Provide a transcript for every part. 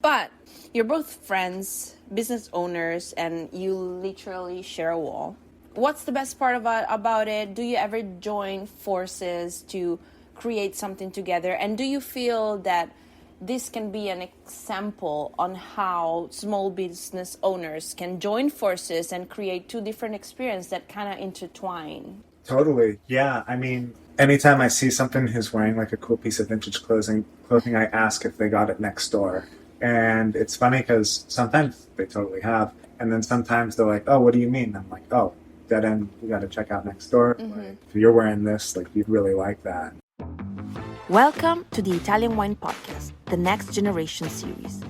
But you're both friends, business owners, and you literally share a wall. What's the best part about it? Do you ever join forces to create something together? And do you feel that this can be an example on how small business owners can join forces and create two different experiences that kind of intertwine? Totally. Yeah. I mean, anytime I see something who's wearing like a cool piece of vintage clothing, I ask if they got it next door. And it's funny because sometimes they totally have. And then sometimes they're like, oh, what do you mean? I'm like, oh, dead end, you got to check out next door. Like, if you're wearing this, like, you'd really like that. Welcome to the Italian Wine Podcast, the Next Generation series.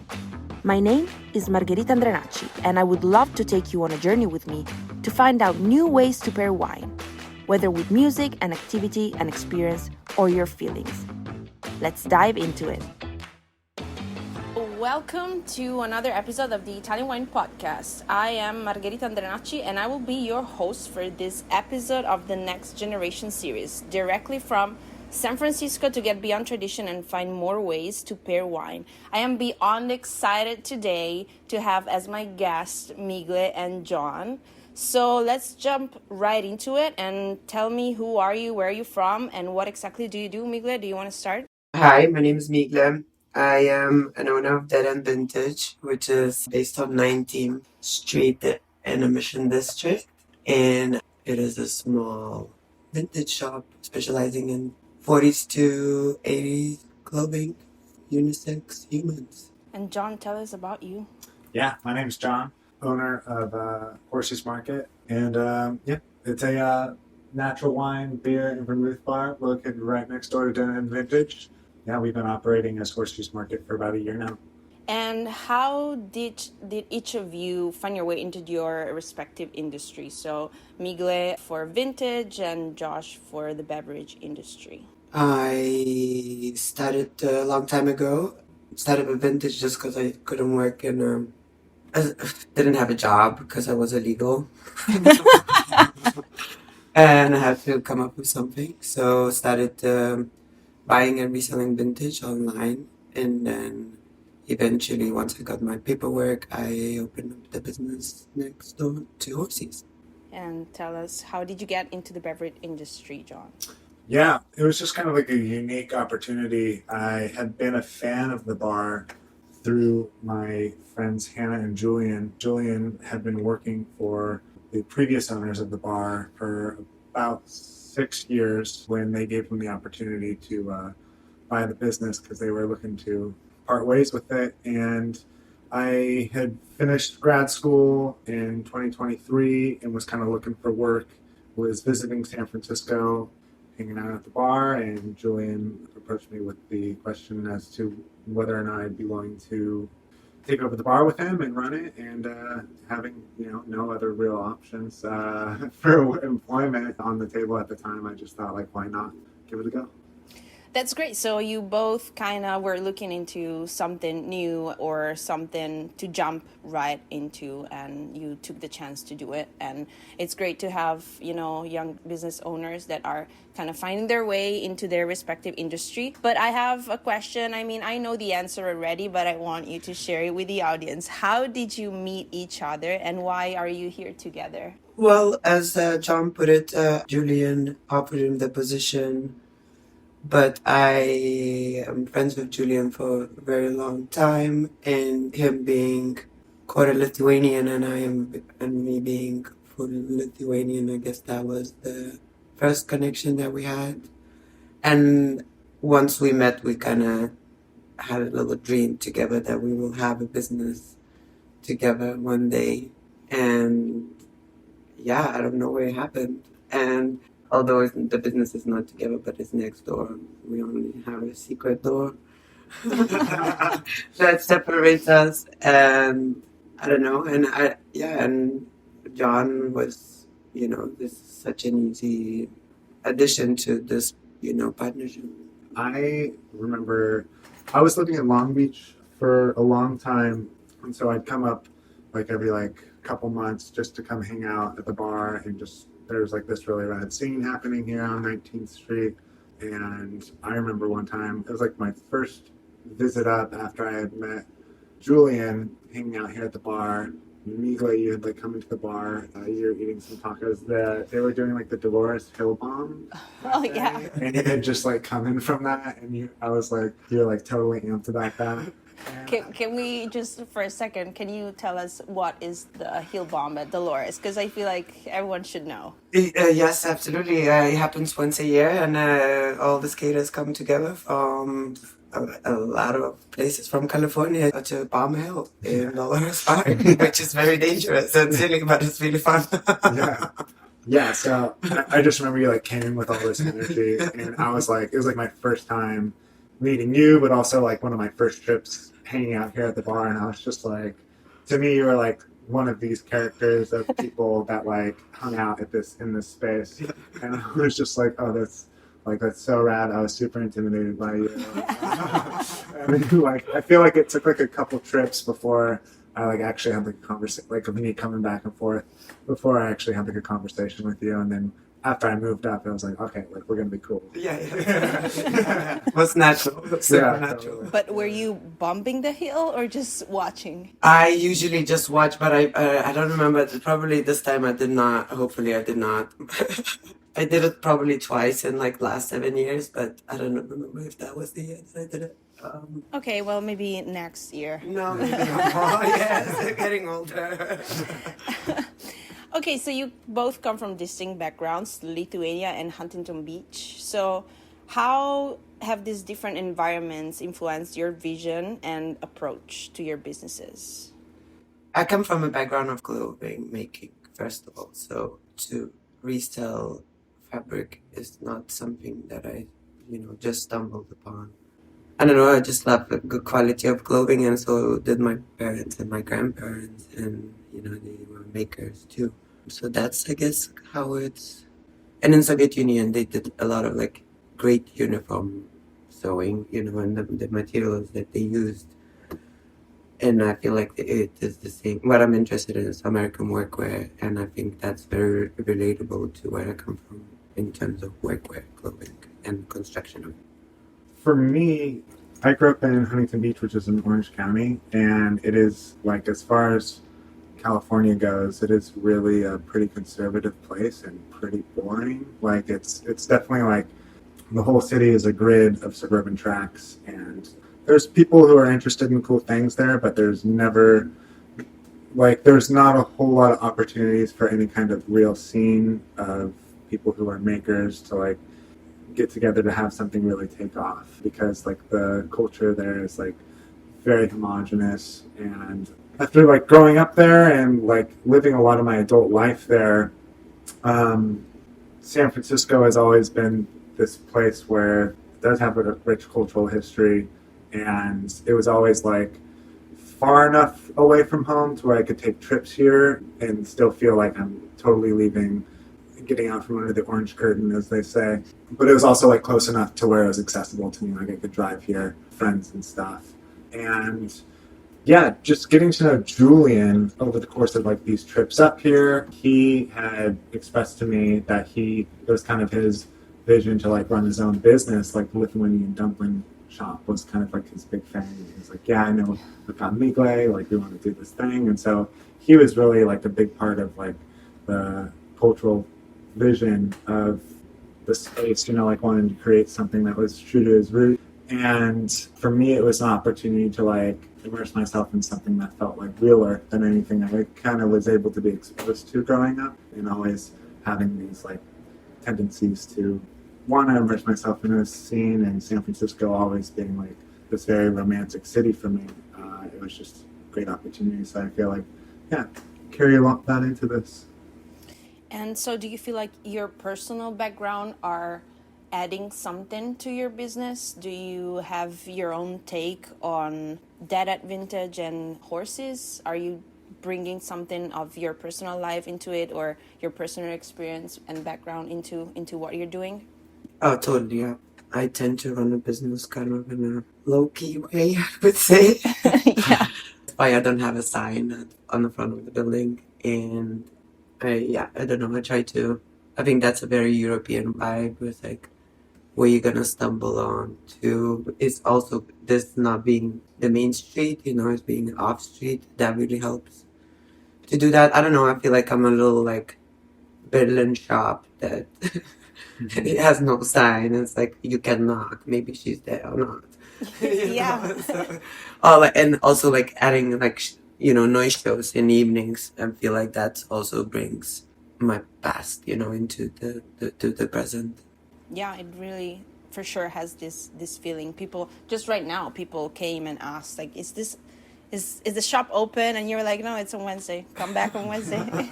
My name is Margherita Andrenacci, and I would love to take you on a journey with me to find out new ways to pair wine, whether with music, an activity, an experience, or your feelings. Let's dive into it. Welcome to another episode of the Italian Wine Podcast. I am Margherita Andrenacci, and I will be your host for this episode of the Next Generation series, directly from San Francisco to get beyond tradition and find more ways to pair wine. I am beyond excited today to have as my guests Migle and John. So let's jump right into it and tell me who are you, where are you from, and what exactly do you do, Migle? Do you want to start? Hi, my name is Migle. I am an owner of Dead End Vintage, which is based on 19th Street in a Mission District. And it is a small vintage shop specializing in 40s to 80s clothing, unisex humans. And John, tell us about you. Yeah. My name's John, owner of Horsies Market. And yeah, it's a natural wine, beer, and vermouth bar located right next door to Dead End Vintage. Yeah, we've been operating as Horsies Market for about a year now. And how did each of you find your way into your respective industry? So Migle for vintage and Josh for the beverage industry. I started a long time ago. Started with vintage just because I couldn't work in I didn't have a job because I was illegal. And I had to come up with something. So started buying and reselling vintage online. And then eventually, once I got my paperwork, I opened up the business next door to Horsies. And tell us, how did you get into the beverage industry, John? Yeah, it was just kind of like a unique opportunity. I had been a fan of the bar through my friends Hannah and Julian. Julian had been working for the previous owners of the bar for about 6 years when they gave him the opportunity to buy the business because they were looking to part ways with it. And I had finished grad school in 2023 and was kind of looking for work, was visiting San Francisco, hanging out at the bar, and Julian approached me with the question as to whether or not I'd be willing to take over the bar with him and run it, and having no other real options for employment on the table at the time, I just thought, like, why not give it a go? That's great. So you both kind of were looking into something new or something to jump right into, and you took the chance to do it. And it's great to have, young business owners that are kind of finding their way into their respective industry. But I have a question. I mean, I know the answer already, but I want you to share it with the audience. How did you meet each other, and why are you here together? Well, as John put it, Julian offered him the position. But I am friends with Julian for a very long time, and him being quarter Lithuanian and me being fully Lithuanian, I guess that was the first connection that we had. And once we met, we kind of had a little dream together that we will have a business together one day. And yeah, I don't know where it happened. And although the business is not together, but it's next door, we only have a secret door that separates us. And I don't know. And John was, this is such an easy addition to this, partnership. I remember I was living in Long Beach for a long time, and so I'd come up like every couple months just to come hang out at the bar, and just there's like this really rad scene happening here on 19th Street. And I remember one time, it was like my first visit up after I had met Julian hanging out here at the bar. Migle, you had like come into the bar. You were eating some tacos. They were doing like the Dolores Hill Bomb. Oh, yeah. And you had just like come in from that, and I was like, you're like totally amped about that. Can we just for a second? Can you tell us what is the heel bomb at Dolores? Because I feel like everyone should know. Yes, absolutely. It happens once a year, and all the skaters come together from a lot of places from California to Palm Hill in Dolores Park, which is very dangerous and silly, but it's really fun. Yeah. Yeah, so I just remember you like came in with all this energy, and I was like, it was like my first time meeting you, but also like one of my first trips hanging out here at the bar, and I was just like, to me, you were like one of these characters of people that like hung out at in this space, and I was just like, oh, that's so rad. I was super intimidated by you. And like, I feel like it took like a couple trips before I like actually had like a conversation, like me coming back and forth before I actually had like a conversation with you. And then after I moved up, I was like, okay, like we're gonna be cool. Yeah. What's natural? Super natural. Totally. But were you bumping the heel or just watching? I usually just watch, but I don't remember. Probably this time I did not. Hopefully I did not. I did it probably twice in like last 7 years, but I don't remember if that was the year that I did it. Okay, well maybe next year. No, maybe not. Oh, yes, getting older. Okay, so you both come from distinct backgrounds, Lithuania and Huntington Beach. So how have these different environments influenced your vision and approach to your businesses? I come from a background of clothing making, first of all, so to resell fabric is not something that I, just stumbled upon. I don't know, I just love the good quality of clothing, and so did my parents and my grandparents, and, they were makers too. So that's, I guess, how it's... And in Soviet Union, they did a lot of, like, great uniform sewing, and the materials that they used. And I feel like it is the same. What I'm interested in is American workwear, and I think that's very relatable to where I come from in terms of workwear, clothing, and construction. For me, I grew up in Huntington Beach, which is in Orange County, and it is like, as far as California goes, it is really a pretty conservative place and pretty boring. Like it's definitely like the whole city is a grid of suburban tracks, and there's people who are interested in cool things there, but there's never there's not a whole lot of opportunities for any kind of real scene of people who are makers to like get together to have something really take off, because like the culture there is like very homogenous. And after like growing up there and like living a lot of my adult life there, San Francisco has always been this place where it does have a rich cultural history, and it was always like far enough away from home to where I could take trips here and still feel like I'm totally getting out from under the orange curtain, as they say. But it was also like close enough to where it was accessible to me, like I could drive here, friends and stuff. And yeah, just getting to know Julian over the course of like these trips up here, he had expressed to me that it was kind of his vision to like run his own business, like the Lithuanian dumpling shop was kind of like his big thing. And he was like, yeah, I know about Migle, like we want to do this thing. And so he was really like a big part of like the cultural vision of the space, like wanting to create something that was true to his root. And for me, it was an opportunity to like immerse myself in something that felt like realer than anything I kind of was able to be exposed to growing up, and always having these like tendencies to want to immerse myself in a scene, and San Francisco always being like this very romantic city for me. It was just a great opportunity. So I feel like, yeah, carry a lot that into this. And so do you feel like your personal background are adding something to your business? Do you have your own take on Dad at Vintage and Horses? Are you bringing something of your personal life into it, or your personal experience and background into what you're doing? Oh, totally, yeah. I tend to run a business kind of in a low-key way, I would say. Yeah. That's why I don't have a sign on the front of the building. And I don't know, I think that's a very European vibe with like where you're gonna stumble on to. It's also this not being the main street, it's being off street. That really helps to do that. I don't know. I feel like I'm a little like Berlin shop that it has no sign. It's like you can knock. Maybe she's there or not. Yeah. So, oh, and also like adding like noise shows in evenings. I feel like that also brings my past, into the present. Yeah, it really for sure has this feeling. People just right now, people came and asked like, is the shop open? And you're like, no, it's on Wednesday. Come back on Wednesday.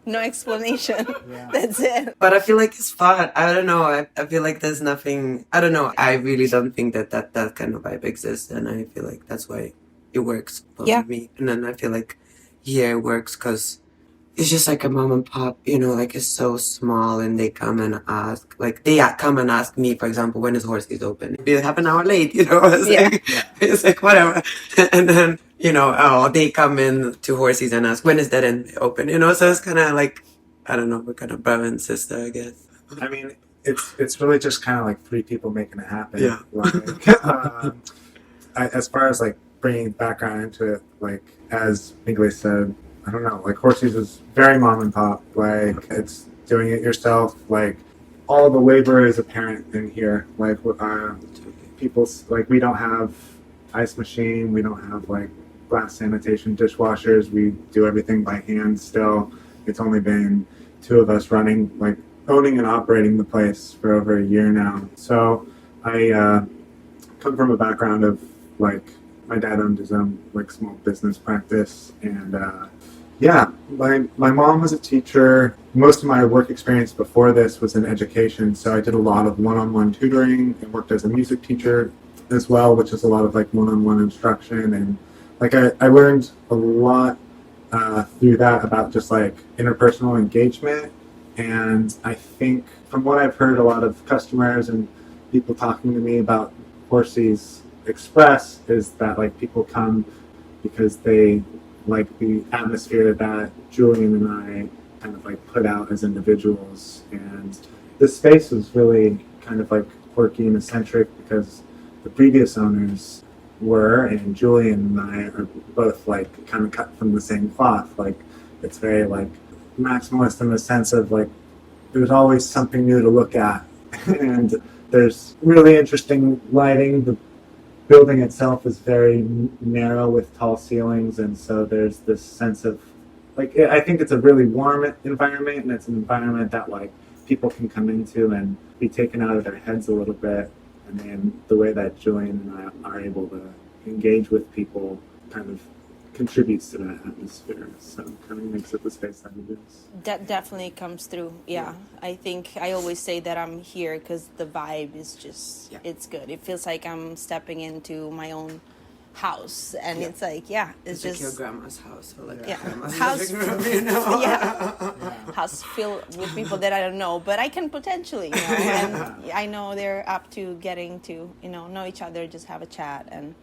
No explanation. Yeah. That's it. But I feel like it's fun. I don't know. I feel like there's nothing. I don't know. I really don't think that kind of vibe exists, and I feel like that's why it works for me. And then I feel like here it works because it's just like a mom and pop, like it's so small, and they come and ask, like come and ask me, for example, when is Horsies open? It'll be half an hour late, It's like whatever, and then they come in to Horsies and ask when is that end open, So it's kind of like, I don't know, we're kind of brother and sister, I guess. I mean, it's really just kind of like three people making it happen. Yeah. Like, as far as like bringing background into it, like as Migle said, I don't know, like Horsies is very mom and pop. Like it's doing it yourself. Like all the labor is apparent in here. Like people's like we don't have ice machine. We don't have like glass sanitation dishwashers. We do everything by hand still. It's only been two of us running, like owning and operating the place for over a year now. So I come from a background of like my dad owned his own like small business practice, and my mom was a teacher. Most of my work experience before this was in education, so I did a lot of one-on-one tutoring and worked as a music teacher as well, which is a lot of like one-on-one instruction, and like I learned a lot through that about just like interpersonal engagement. And I think from what I've heard, a lot of customers and people talking to me about Horsies Express is that like people come because they like the atmosphere that Julian and I kind of like put out as individuals. And this space was really kind of like quirky and eccentric because the previous owners were, and Julian and I are both like kind of cut from the same cloth. Like it's very like maximalist in the sense of like there's always something new to look at and there's really interesting lighting. The building itself is very narrow with tall ceilings, and so there's this sense of like I think it's a really warm environment, and it's an environment that like people can come into and be taken out of their heads a little bit. And then the way that Julian and I are able to engage with people kind of contributes to that atmosphere. So kind of makes it the space that it is. That definitely comes through. Yeah. I think I always say that I'm here because the vibe is just, it's good. It feels like I'm stepping into my own house, and it's like, it's just like your grandma's house, or like house, house filled with people that I don't know, but I can potentially, and I know they're up to getting to, know each other, just have a chat, and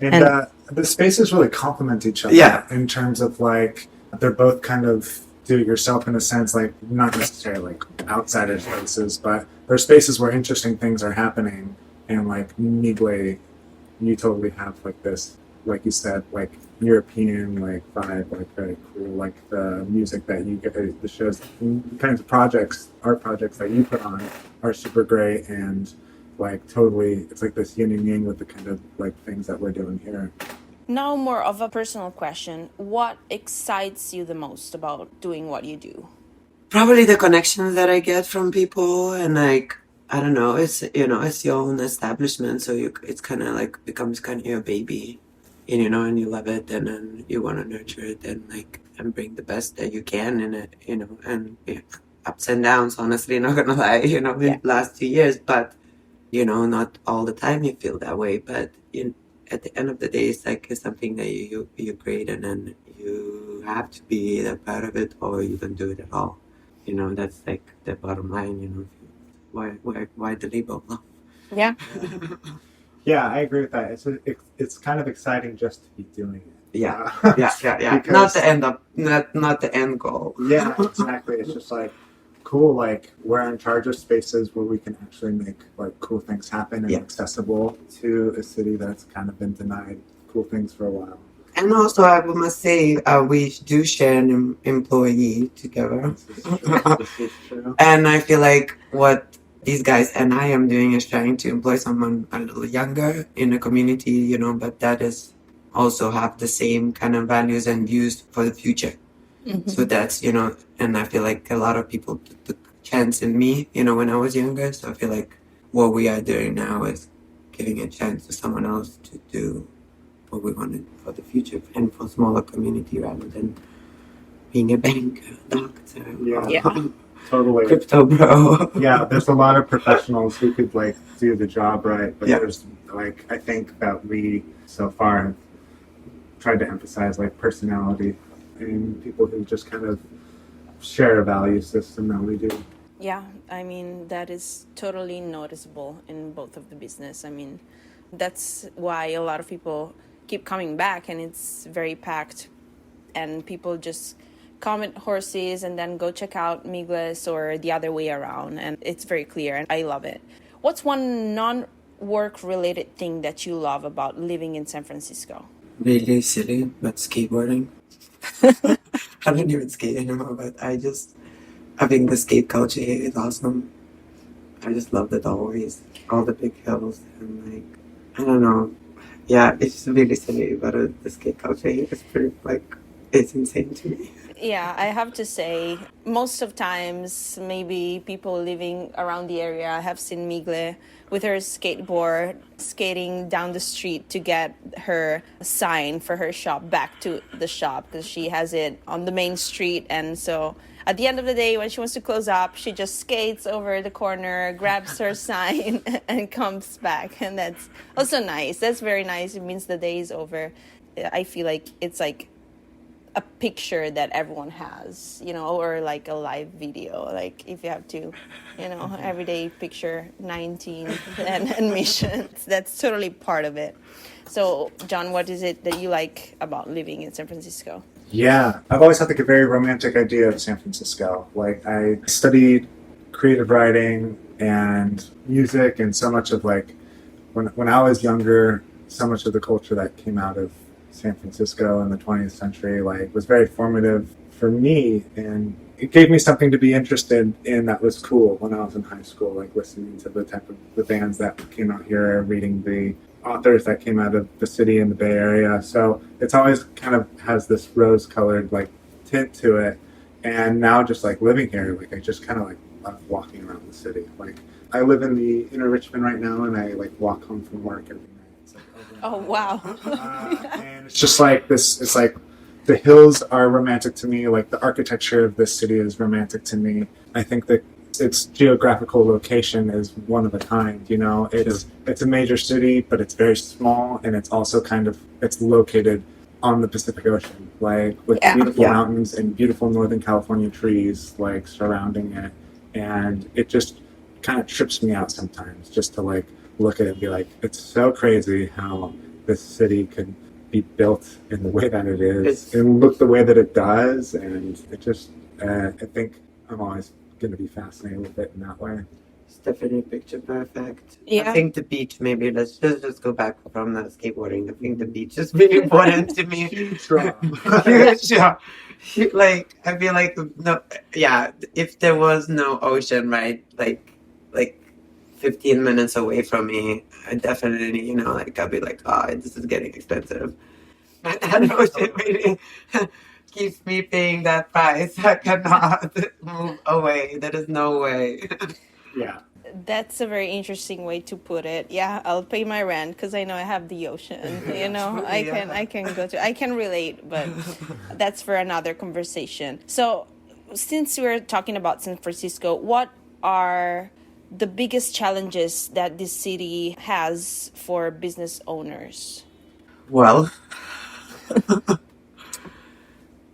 the spaces really complement each other in terms of like they're both kind of do it yourself in a sense, like not necessarily like outsider spaces, but they're spaces where interesting things are happening, and like Migle, you totally have like this, like you said, like European like vibe, like very cool, like the music that you get, the shows, the kinds of projects, art projects that you put on are super great, and like totally, it's like this yin and yang with the kind of like things that we're doing here. Now more of a personal question. What excites you the most about doing what you do? Probably the connections that I get from people, and like, I don't know, it's, it's your own establishment, so it's kind of like becomes kind of your baby, and and you love it, and then you want to nurture it and like, and bring the best that you can in it, and ups and downs, honestly, not gonna lie, in the last 2 years, but, not all the time you feel that way, but at the end of the day, it's like, it's something that you create, and then you have to be a part of it, or you don't do it at all. That's like the bottom line, why the label? No? Yeah. Yeah, I agree with that. It's kind of exciting just to be doing it. Yeah. Not the end goal. Yeah, exactly. It's just like cool, like we're in charge of spaces where we can actually make like cool things happen and Yeah. accessible to a city that's kind of been denied cool things for a while. And also, I must say, we do share an employee together. This is true. This is true. And I feel like what these guys and I am doing is trying to employ someone a little younger in the community, you know, but that is also have the same kind of values and views for the future. Mhm. So that's, you know, and I feel like a lot of people took chance in me, you know, when I was younger. So I feel like what we are doing now is giving a chance to someone else to do what we wanted for the future and for smaller community rather than being a banker, doctor, Yeah. Yeah. Totally. crypto bro. Yeah, there's a lot of professionals who could like do the job right, but Yeah. there's like I think that we so far have tried to emphasize like personality and people who just kind of share a value system that we do. Yeah, I mean, that is totally noticeable in both of the business. I mean, that's why a lot of people keep coming back and it's very packed and people just come at Horsies and then go check out Migles or the other way around, and it's very clear and I love it. What's one non-work related thing that you love about living in San Francisco? Really silly, but skateboarding. I don't even skate anymore, but I think the skate culture here is awesome. I just loved it always. All the big hills and like, I don't know. Yeah, it's really silly, but the skate culture here is pretty, like, it's insane to me. Yeah, I have to say, most of times, maybe people living around the area have seen Migle with her skateboard skating down the street to get her sign for her shop back to the shop because she has it on the main street. And so at the end of the day, when she wants to close up, she just skates over the corner, grabs her sign, and comes back. And that's also nice. That's very nice. It means the day is over. I feel like it's like a picture that everyone has, you know, or like a live video. Like if you have to, you know, everyday picture 19 and missions, that's totally part of it. So, John, what is it that you like about living in San Francisco? Yeah, I've always had like a very romantic idea of San Francisco. Like I studied creative writing and music, and so much of like when I was younger, so much of the culture that came out of San Francisco in the 20th century like was very formative for me, and it gave me something to be interested in that was cool when I was in high school, like listening to the type of the bands that came out here, reading the authors that came out of the city and the Bay Area. So it's always kind of has this rose-colored like tint to it. And now just like living here, like I just kind of like love walking around the city. Like I live in the inner Richmond right now, and I like walk home from work every night. It's like, Oh, wow. and it's just like this. It's like the hills are romantic to me. Like the architecture of this city is romantic to me. I think that its geographical location is one of a kind. You know, it's a major city, but it's very small, and it's also kind of it's located on the Pacific Ocean, like with Yeah. beautiful Yeah. mountains and beautiful Northern California trees like surrounding it, and it just kind of trips me out sometimes just to like look at it and be like, it's so crazy how this city could be built in the way that it is It's- and look the way that it does, and it just I think I'm always going to be fascinated with it in that way. It's definitely picture perfect. Yeah. I think the beach, maybe let's just go back from the skateboarding. I think the beach is really important to me. Huge draw. Yeah. Like I feel like no, yeah. If there was no ocean, right, like 15 minutes away from me, I definitely, you know, like I'd be like, oh, this is getting expensive. And that ocean really keeps me paying that price. I cannot move away. There is no way. Yeah. That's a very interesting way to put it. Yeah, I'll pay my rent because I know I have the ocean. You know, I can go to. I can relate, but that's for another conversation. So, since we're talking about San Francisco, what are the biggest challenges that this city has for business owners? Well,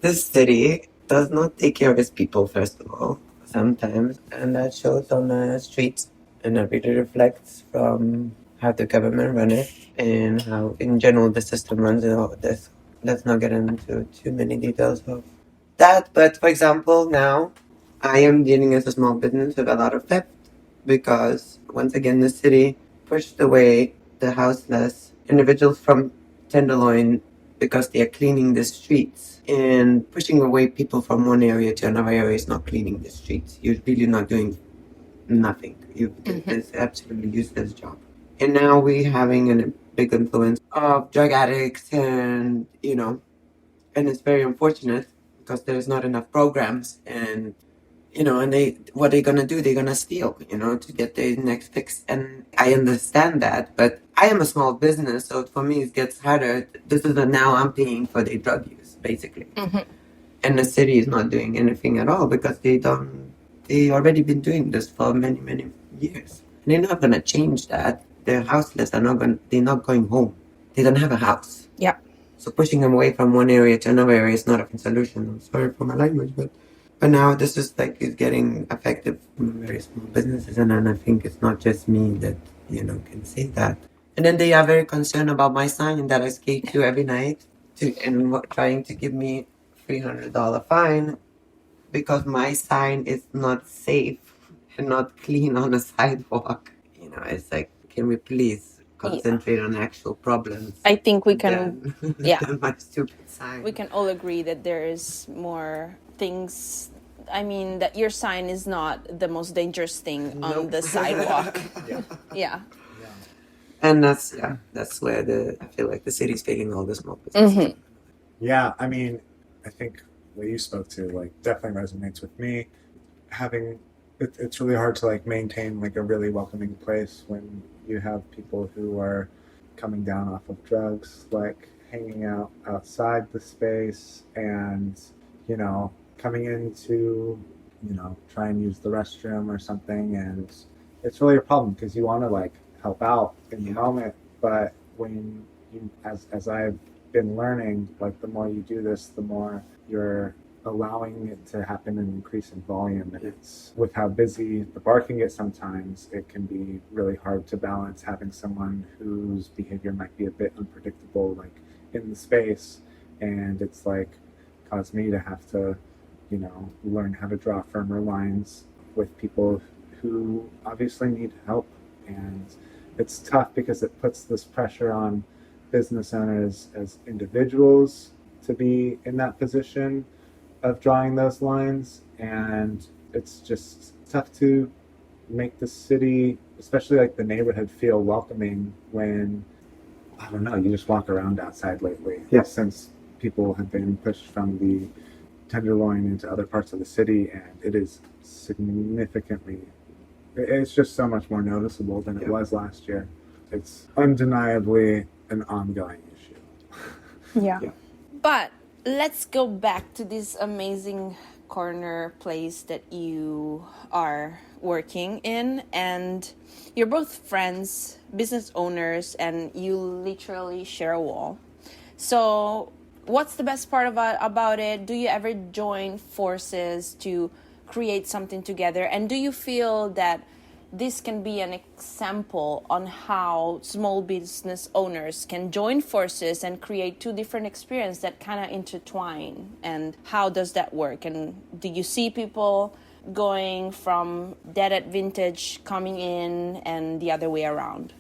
this city does not take care of its people, first of all, sometimes, and that shows on the streets, and that really reflects from how the government run it and how, in general, the system runs it. All this. Let's not get into too many details of that, but for example, now I am dealing as a small business with a lot of theft because, once again, the city pushed away the houseless individuals from Tenderloin because they are cleaning the streets. And pushing away people from one area to another area is not cleaning the streets. You're really not doing nothing. It's absolutely useless job. And now we're having a big influence of drug addicts and, and it's very unfortunate because there's not enough programs and and what they're gonna do, they're gonna steal, to get their next fix. And I understand that, but I am a small business, so for me it gets harder. This is now I'm paying for their drug use, basically. And the city is not doing anything at all because they already been doing this for many, many years. And they're not gonna change that. They're houseless, they're not going home. They don't have a house. Yeah. So pushing them away from one area to another area is not a solution. I'm sorry for my language, but now this is is getting effective in very small businesses, and I think it's not just me that can say that. And then they are very concerned about my sign that I skate to every night, trying to give me $300 fine because my sign is not safe and not clean on a sidewalk. It's like, can we please concentrate on actual problems? I think we can, than my stupid sign. we can all agree that there is more things. I mean, that your sign is not the most dangerous thing on the sidewalk. Yeah. And that's where I feel like the city's failing all the small businesses. Yeah, I mean, I think what you spoke to definitely resonates with me. It's really hard to maintain a really welcoming place when you have people who are coming down off of drugs, hanging out outside the space and coming in to try and use the restroom or something, and it's really a problem because you want to help out in the moment, but when you as I've been learning, the more you do this, the more you're allowing it to happen in increasing volume. And it's with how busy the bar can get sometimes, it can be really hard to balance having someone whose behavior might be a bit unpredictable in the space, and it's caused me to have to learn how to draw firmer lines with people who obviously need help. And it's tough because it puts this pressure on business owners as individuals to be in that position of drawing those lines, and it's just tough to make the city, especially the neighborhood, feel welcoming when, I don't know, you just walk around outside lately. Yeah. Since people have been pushed from the Tenderloin into other parts of the city, and it is it's just so much more noticeable than it was last year. It's undeniably an ongoing issue. Yeah. But let's go back to this amazing corner place that you are working in, and you're both friends, business owners, and you literally share a wall. So what's the best part about it? Do you ever join forces to create something together? And do you feel that this can be an example on how small business owners can join forces and create two different experiences that kind of intertwine? And how does that work? And do you see people going from dead at vintage coming in and the other way around?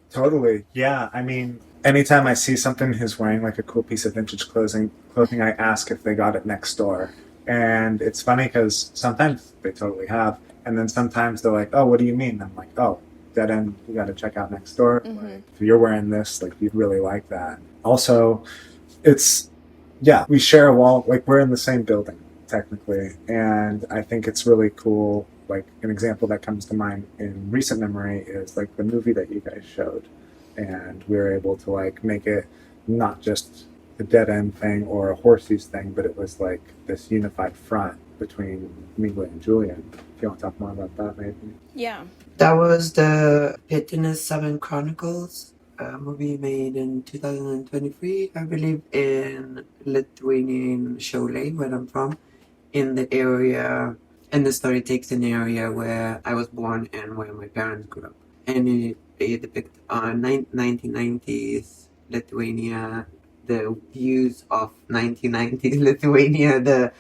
Totally. Yeah. I mean, anytime I see something who's wearing a cool piece of vintage clothing, I ask if they got it next door. And it's funny because sometimes they totally have. And then sometimes they're like, oh, what do you mean? I'm like, oh, dead end, you got to check out next door. If you're wearing this, you'd really like that. Also, we share a wall, we're in the same building, technically. And I think it's really cool. An example that comes to mind in recent memory is the movie that you guys showed. And we were able to make it not just a dead end thing or a Horsies thing, but it was this unified front between Migle and Julian. If you want to talk more about that, maybe. Yeah. That was the Pettiness 7 Chronicles, a movie made in 2023, I believe, in Lithuanian Šiauliai, where I'm from, in the area, and the story takes an area where I was born and where my parents grew up. And it depicts 1990s Lithuania, the views of 1990s Lithuania, the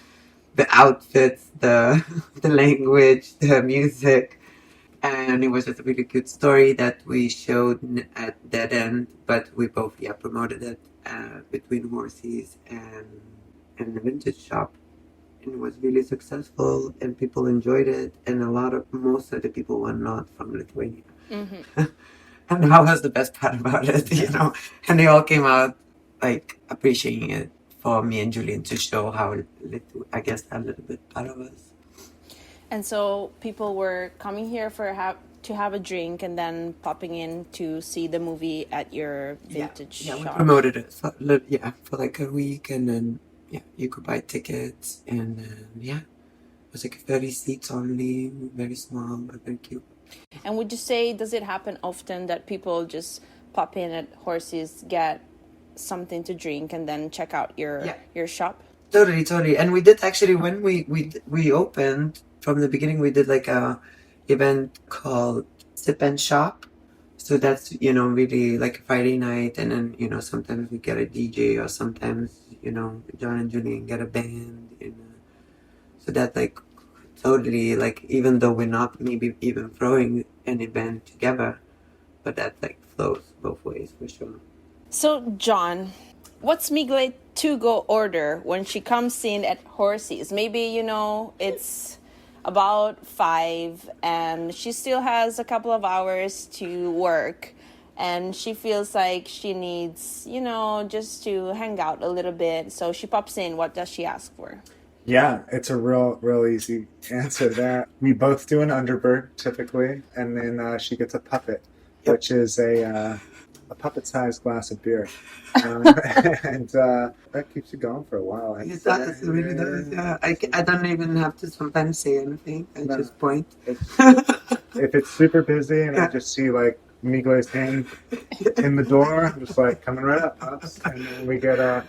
the outfits, the the language, the music. And it was just a really good story that we showed at Dead End, but we both promoted it between Horsies and the vintage shop. And it was really successful and people enjoyed it, and most of the people were not from Lithuania. Mm-hmm. And that was the best part about it, and they all came out like appreciating it for me and Julian to show how I guess a little bit part of us. And so people were coming here to have a drink and then popping in to see the movie at your vintage shop. We promoted it for like a week, and then you could buy tickets, and it was like 30 seats only, very small but very cute. And would you say, does it happen often that people just pop in at Horsies, get something to drink, and then check out your shop? Totally. And we did actually, when we opened, from the beginning, we did like a event called Sip and Shop. So that's, really like a Friday night, and then, sometimes we get a DJ, or sometimes, John and Julian get a band, So that like totally, like, even though we're not maybe even throwing an event together, but that like flows both ways for sure. So John, what's Migle to go order when she comes in at Horsies? Maybe, it's about 5 and she still has a couple of hours to work, and she feels like she needs, just to hang out a little bit. So she pops in. What does she ask for? Yeah, it's a real easy answer there. We both do an underbird typically, and then she gets a puppet, which is a puppet-sized glass of beer, and that keeps you going for a while. It does, it really does. Yeah, I don't even have to sometimes say anything. I just point. If it's super busy and I just see like Migle's hand in the door, I'm just like, coming right up, pups, and then we get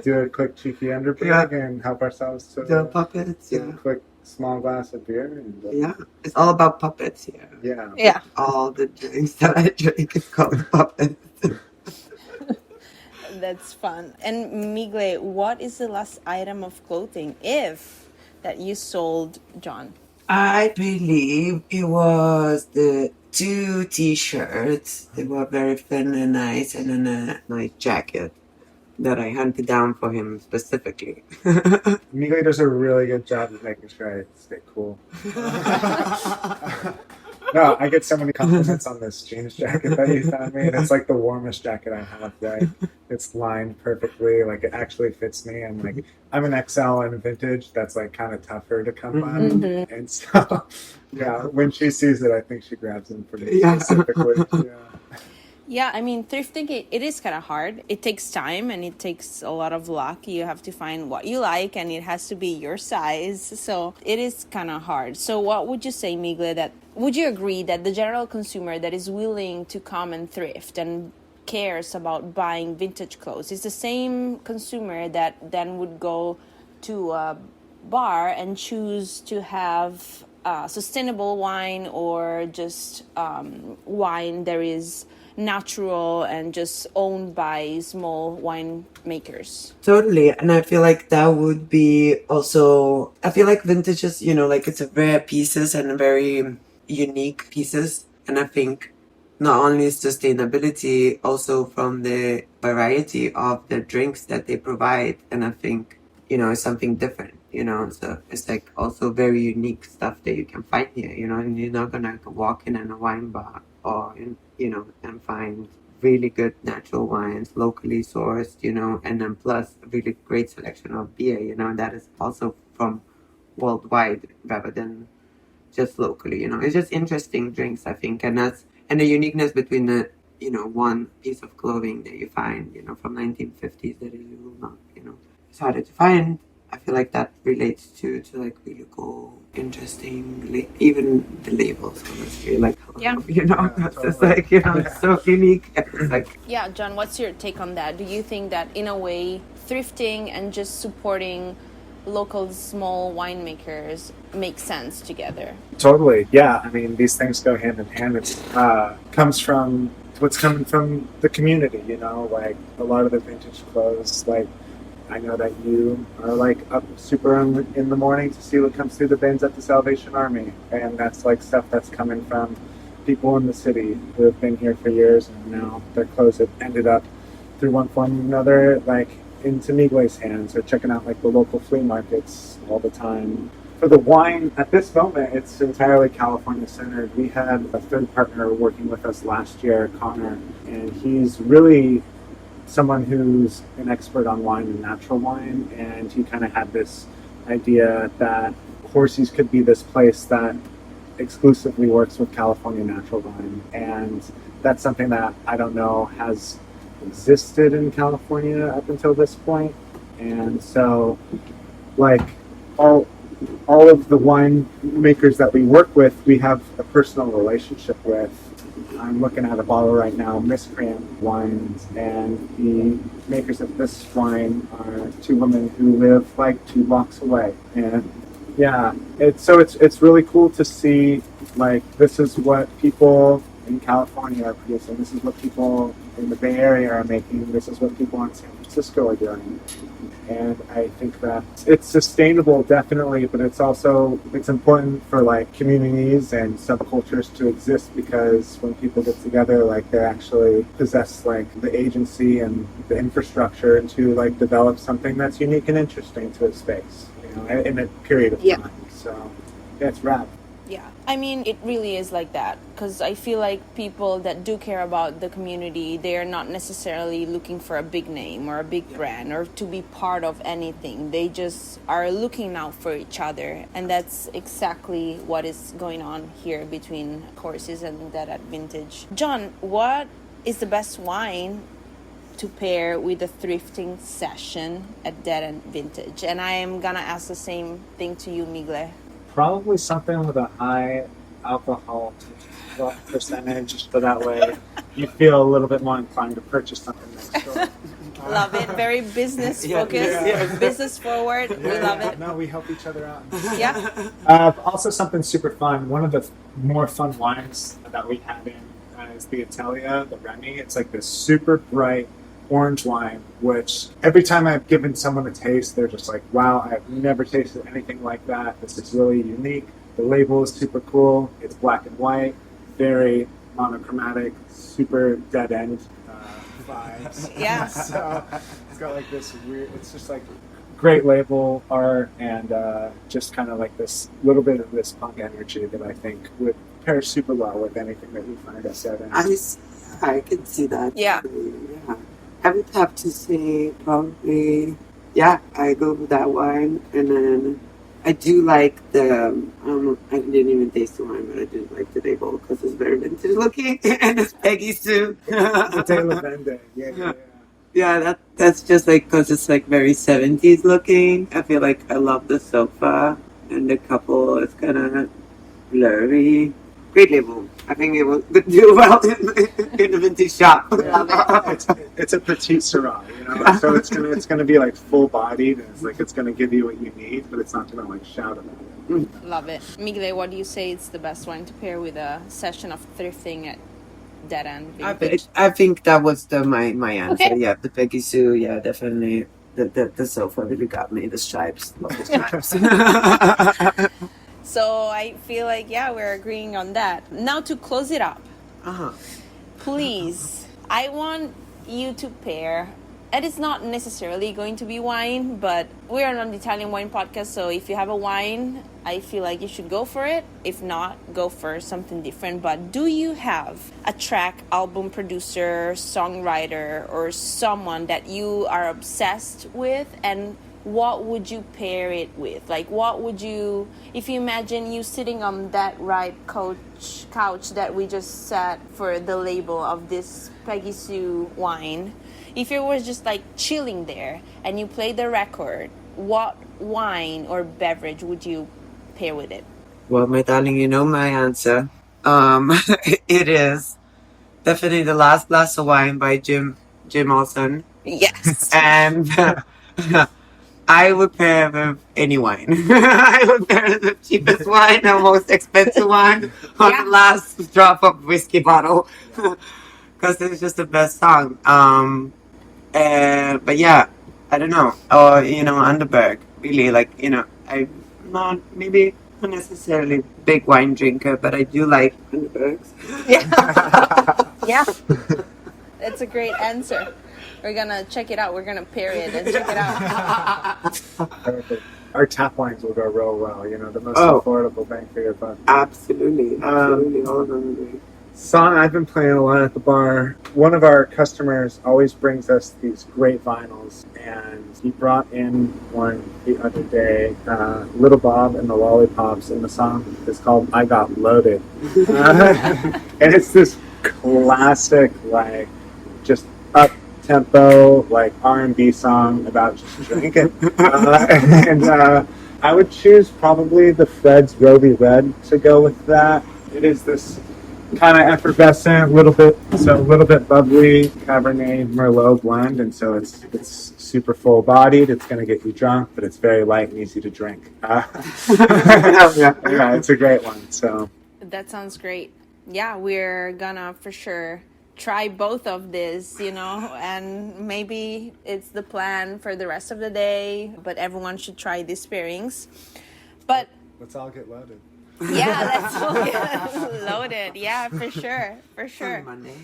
do a quick cheeky underbird and help ourselves to the puppets. a quick small glass of beer. And, it's all about puppets here. Yeah. All the drinks that I drink is called puppets. That's fun. And Migle, what is the last item of clothing, if that you sold, John? I believe it was the 2 t-shirts. They were very thin and nice, and then a nice jacket that I hunted down for him specifically. Migle does a really good job of making sure I stay cool. No, I get so many compliments on this jeans jacket that you found me, and it's like the warmest jacket I have. Right? It's lined perfectly, like it actually fits me. I'm an XL in vintage. That's like kind of tougher to come by, and so when she sees it, I think she grabs them pretty specifically. Yeah, I mean, thrifting, it is kind of hard. It takes time and it takes a lot of luck. You have to find what you like, and it has to be your size. So it is kind of hard. So what would you say, Migle, would you agree that the general consumer that is willing to come and thrift and cares about buying vintage clothes is the same consumer that then would go to a bar and choose to have sustainable wine, or just wine that is natural and just owned by small winemakers? Totally. And I feel like that would be also, I feel like vintage is, like it's a rare pieces and very unique pieces. And I think not only sustainability, also from the variety of the drinks that they provide. And I think, it's something different, so it's like also very unique stuff that you can find here, and you're not gonna walk in a wine bar or and find really good natural wines, locally sourced, and then plus a really great selection of beer, that is also from worldwide rather than just locally, It's just interesting drinks, I think, and the uniqueness between the, one piece of clothing that you find, from 1950s that is not, it's harder to find. I feel like that relates to like really cool, interesting, even the labels, honestly, like, it's like, it's so unique. It's like, John, what's your take on that? Do you think that in a way thrifting and just supporting local small winemakers make sense together? Totally. Yeah. I mean, these things go hand in hand. It comes from what's coming from the community, like a lot of the vintage clothes, like I know that you are like up super in the morning to see what comes through the bins at the Salvation Army, and that's like stuff that's coming from people in the city who have been here for years, and now their clothes have ended up through one form or another, like into Migle's hands, or checking out like the local flea markets all the time. For the wine, at this moment, it's entirely California centered. We had a third partner working with us last year, Connor, and he's really someone who's an expert on wine and natural wine, and he kind of had this idea that Horsies could be this place that exclusively works with California natural wine, and that's something that I don't know has existed in California up until this point. And so, like all of the wine makers that we work with, we have a personal relationship with. I'm looking at a bottle right now, Miscreant Wines, and the makers of this wine are two women who live like 2 blocks away. And yeah, it's really cool to see, like, this is what people in California are producing. This is what people in the Bay Area are making. This is what people in San Francisco are doing. And I think that it's sustainable, definitely, but it's important for like communities and subcultures to exist, because when people get together, like, they actually possess like the agency and the infrastructure to like develop something that's unique and interesting to a space, you know, in a period of time. So yeah, it's rad. Yeah, I mean, it really is like that, because I feel like people that do care about the community, they're not necessarily looking for a big name or a big brand or to be part of anything. They just are looking out for each other, and that's exactly what is going on here between Horsies and Dead End Vintage. John, what is the best wine to pair with a thrifting session at Dead End Vintage? And I am gonna ask the same thing to you, Migle. Probably something with a high alcohol percentage, so that way you feel a little bit more inclined to purchase something next door. Love it. Very business focused, business forward. We love it. No, we help each other out. Yeah. Also, something super fun. One of the more fun wines that we have in is the Italia, the Remy. It's like this super bright orange wine, which every time I've given someone a taste, they're just like, wow, I've never tasted anything like that. This is really unique. The label is super cool. It's black and white, very monochromatic, super dead end vibes. Yeah. So it's got like this weird, it's just like great label art, and just kind of like this little bit of this punk energy that I think would pair super well with anything that we find at Dead End. I can see that. Yeah. I would have to say probably, I go with that wine, and then I do like I didn't even taste the wine, but I did like the label because it's very vintage looking, and it's Peggy's too. The De La Vende, yeah. Yeah, that's just like, because it's like very 70s looking. I feel like I love the sofa, and the couple is kind of blurry. Great label. I think it will do well in the vintage shop. Yeah, it's a petite Syrah, you know. So it's gonna be like full bodied, and it's gonna give you what you need, but it's not gonna like shout about it. Love it. Migle, what do you say is the best wine to pair with a session of thrifting at Dead End Vintage? I think that was my answer. Okay. Yeah, the Peggy Sue. Yeah, definitely. The sofa really got me. The stripes. Love the stripes. So I feel like, we're agreeing on that. Now to close it up, please, I want you to pair, and it's not necessarily going to be wine, but we're on an Italian wine podcast, so if you have a wine, I feel like you should go for it. If not, go for something different. But do you have a track, album producer, songwriter, or someone that you are obsessed with, and what would you pair it with? Like, what would you, if you imagine you sitting on that right couch that we just sat for the label of this Peggy Sue wine, if you were just like chilling there and you play the record, what wine or beverage would you pair with it? Well, my darling, you know my answer. It is definitely The Last Glass of Wine by Jim Olsen. Yes. And I would pair with any wine. I would pair the cheapest wine, the most expensive wine, on the last drop of whiskey bottle, because it's just the best song. But yeah, I don't know, or Underberg. Really, I'm not necessarily big wine drinker, but I do like Underbergs. Yeah. Yeah. That's a great answer. We're gonna check it out. We're gonna pair it and check it out. Perfect. Our tap wines will go real well. The most Oh. affordable bang for your buck. Absolutely, all of them are great. Song I've been playing a lot at the bar. One of our customers always brings us these great vinyls, and he brought in one the other day, Little Bob and the Lollipops, and the song is called "I Got Loaded," and it's this classic, just up tempo, R&B song about just drinking, and I would choose probably the Fred's Roby Red to go with that. It is this kind of effervescent, a little bit bubbly Cabernet Merlot blend, and so it's super full bodied. It's going to get you drunk, but it's very light and easy to drink. Yeah, it's a great one. So That sounds great. Yeah, we're gonna for sure try both of this, and maybe it's the plan for the rest of the day, but everyone should try these pairings. But let's all get loaded. yeah, let's all get loaded. Yeah, for sure. Monday.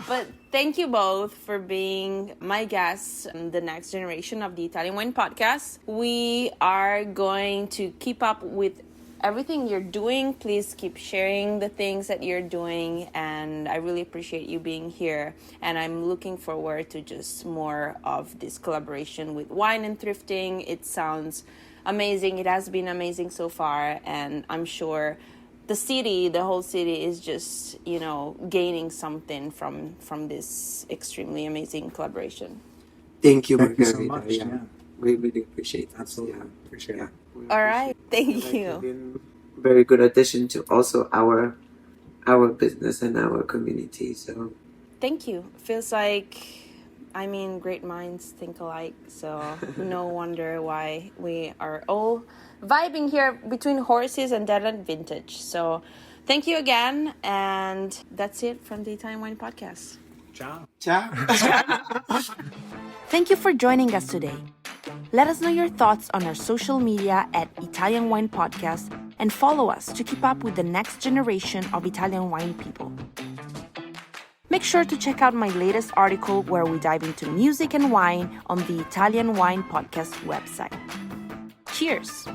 But thank you both for being my guests in the next generation of the Italian Wine Podcast. We are going to keep up with everything you're doing. Please keep sharing the things that you're doing, and I really appreciate you being here, and I'm looking forward to just more of this collaboration with wine and thrifting. It sounds amazing. It has been amazing so far, and I'm sure the whole city is just gaining something from this extremely amazing collaboration. Thank you, Thank you Margherita. so much. Yeah. We really appreciate that. Absolutely. Yeah. Appreciate it. We All right, thank You've you. been a very good addition to also our business and our community. So Thank you. Feels like, great minds think alike, so no wonder why we are all vibing here between Horsies and Deadland Vintage. So thank you again, and that's it from the Italian Wine Podcast. Ciao. ciao. Thank you for joining us today. Let us know your thoughts on our social media at Italian Wine Podcast, and follow us to keep up with the next generation of Italian wine people. Make sure to check out my latest article where we dive into music and wine on the Italian Wine Podcast website. Cheers!